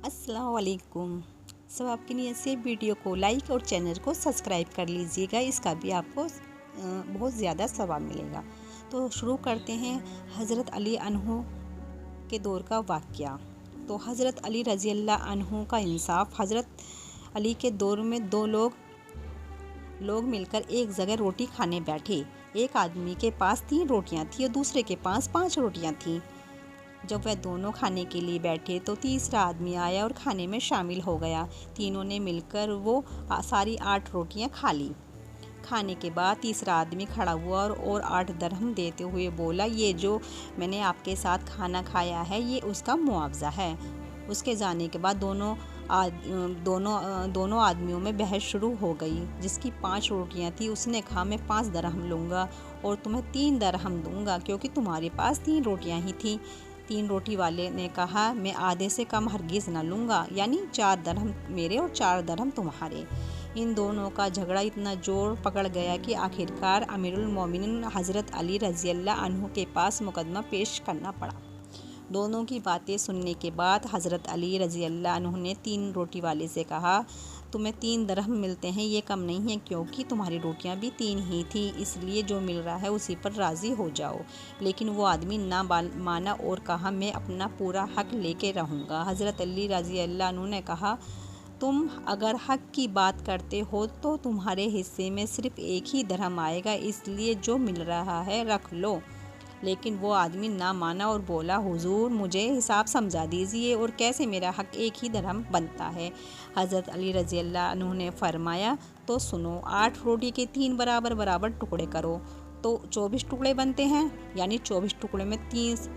अस्सलाम वालेकुम। सब आपकी नीयत से वीडियो को लाइक और चैनल को सब्सक्राइब कर लीजिएगा, इसका भी आपको बहुत ज़्यादा सवाब मिलेगा। तो शुरू करते हैं हज़रत अली अन्हु के दौर का वाक़या। तो हज़रत अली रज़ी अल्लाह अन्हु का इंसाफ। हज़रत अली के दौर में दो लोग मिलकर एक जगह रोटी खाने बैठे। एक आदमी के पास 3 रोटियां थी और दूसरे के पास 5 रोटियां थीं। जब वह दोनों खाने के लिए बैठे तो तीसरा आदमी आया और खाने में शामिल हो गया। तीनों ने मिलकर वो सारी 8 रोटियां खा ली। खाने के बाद तीसरा आदमी खड़ा हुआ और 8 दरहम देते हुए बोला, ये जो मैंने आपके साथ खाना खाया है ये उसका मुआवजा है। उसके जाने के बाद दोनों आदमियों में बहस शुरू हो गई। जिसकी 5 रोटियां थी उसने कहा, मैं 5 दरहम लूँगा और तुम्हें 3 दरहम दूँगा क्योंकि तुम्हारे पास 3 रोटियां ही थीं। 3 रोटी वाले ने कहा, मैं आधे से कम हरगिज़ न लूँगा, यानी 4 दरहम मेरे और 4 दरहम तुम्हारे। इन दोनों का झगड़ा इतना जोर पकड़ गया कि आखिरकार अमीरुल मोमिनीन हज़रत अली रज़ी अल्लाह अन्हु के पास मुकदमा पेश करना पड़ा। दोनों की बातें सुनने के बाद हज़रत अली रज़ी अल्लाह अन्हु ने 3 रोटी वाले से कहा, तुम्हें 3 दरहम मिलते हैं, ये कम नहीं है क्योंकि तुम्हारी रोटियां भी 3 ही थी, इसलिए जो मिल रहा है उसी पर राज़ी हो जाओ। लेकिन वो आदमी ना माना और कहा, मैं अपना पूरा हक लेके रहूँगा। हज़रत अली रज़ी अल्लाह अन्हु ने कहा, तुम अगर हक की बात करते हो तो तुम्हारे हिस्से में सिर्फ 1 ही दरहम आएगा, इसलिए जो मिल रहा है रख लो। लेकिन वो आदमी ना माना और बोला, हुजूर मुझे हिसाब समझा दीजिए और कैसे मेरा हक 1 ही दरहम बनता है। हज़रत अली रज़ी अल्लाह अन्हु ने फरमाया, तो सुनो, 8 रोटी के 3 बराबर टुकड़े करो तो 24 टुकड़े बनते हैं, यानी 24 टुकड़े में 30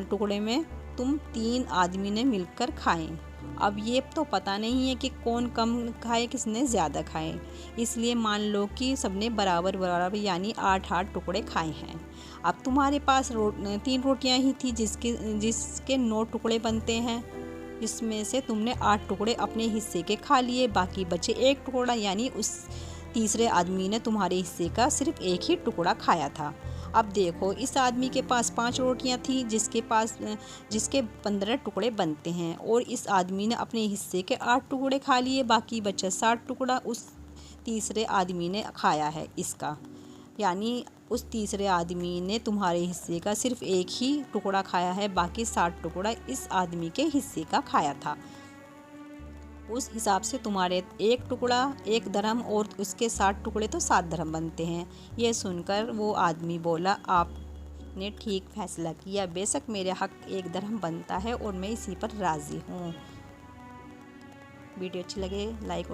टुकड़े में तुम 3 आदमी ने मिलकर खाएं। अब ये तो पता नहीं है कि कौन कम खाए किसने ज़्यादा खाए, इसलिए मान लो कि सबने बराबर यानी 8 टुकड़े खाए हैं। अब तुम्हारे पास 3 रोटियां ही थी जिसके 9 टुकड़े बनते हैं, जिसमें से तुमने 8 टुकड़े अपने हिस्से के खा लिए, बाकी बचे 1 टुकड़ा, यानी उस तीसरे आदमी ने तुम्हारे हिस्से का सिर्फ 1 ही टुकड़ा खाया था। अब देखो, इस आदमी के पास 5 रोटियां थी जिसके 15 टुकड़े बनते हैं, और इस आदमी ने अपने हिस्से के 8 टुकड़े खा लिए, बाकी बचा 60 टुकड़ा उस तीसरे आदमी ने खाया है इसका, यानी उस तीसरे आदमी ने तुम्हारे हिस्से का सिर्फ 1 ही टुकड़ा खाया है, बाकी 60 टुकड़ा इस आदमी के हिस्से का खाया था। उस हिसाब से तुम्हारे 1 टुकड़ा 1 दरहम और उसके 60 टुकड़े तो 7 दरहम बनते हैं। यह सुनकर वो आदमी बोला, आपने ठीक फैसला किया, बेशक मेरे हक 1 दरहम बनता है और मैं इसी पर राज़ी हूँ। वीडियो अच्छी लगे लाइक